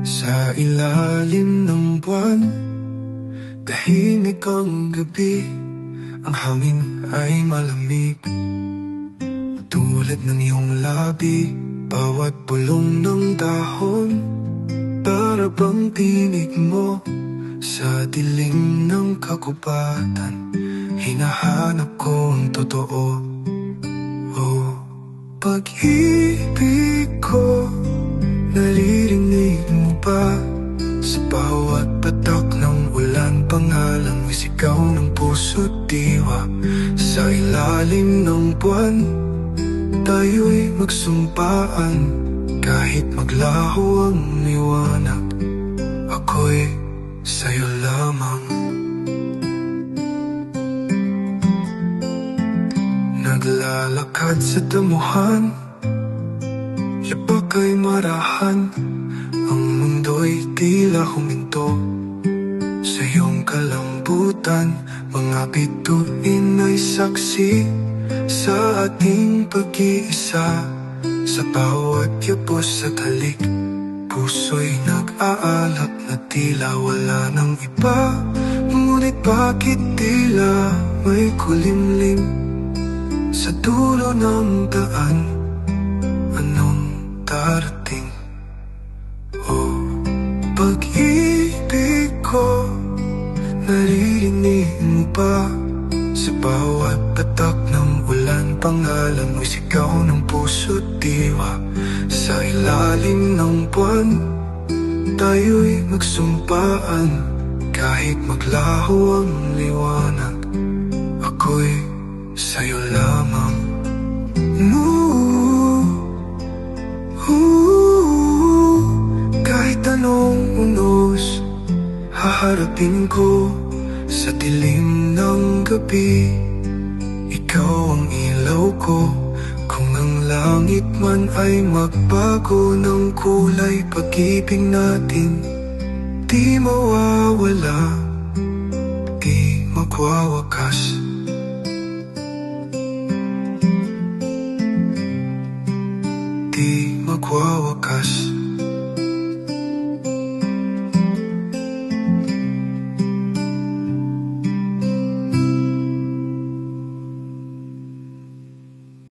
Sa ilalim ng buwan, tahimik ang gabi. Ang hangin ay malamig, tulad ng iyong labi. Bawat bulong ng dahon, para bang tinig mo. Sa dilim ng kagubatan, hinahanap ko ang totoo. Oh, pag-ibig ko, naririnig mo ba? Sa bawat patak ng ulan, pangalan mo'y sigaw ng puso't diwa. Sa ilalim ng buwan, tayo'y magsumpaan. Kahit maglaho ang liwanag, ako'y sa'yo lamang. Naglalakad sa damuhan, labag ay marahan. Ang mundo'y tila huminto sa iyong kalambutan. Mga bituin ay saksi sa ating pag-iisa. Sa bawat yapos at halik, puso'y nag-aalap na tila wala ng iba. Ngunit bakit tila may kulimlim sa dulo ng daan? Anong darating? Oh, pag-ibig ko, naririnig mo ba? Sa bawat patak ng ulan, pangalan mo'y sigaw ng puso't diwa. Sa ilalim ng buwan, tayo'y magsumpaan. Kahit maglaho ang liwanag, ako'y sa'yo lamang. Kahit anong unos, haharapin ko. Sa dilim ng gabi, ikaw ang ilaw ko. Kung ang langit man ay magbago ng kulay, pag-ibig natin di mawawala, di magwawakas. Di magwawakas.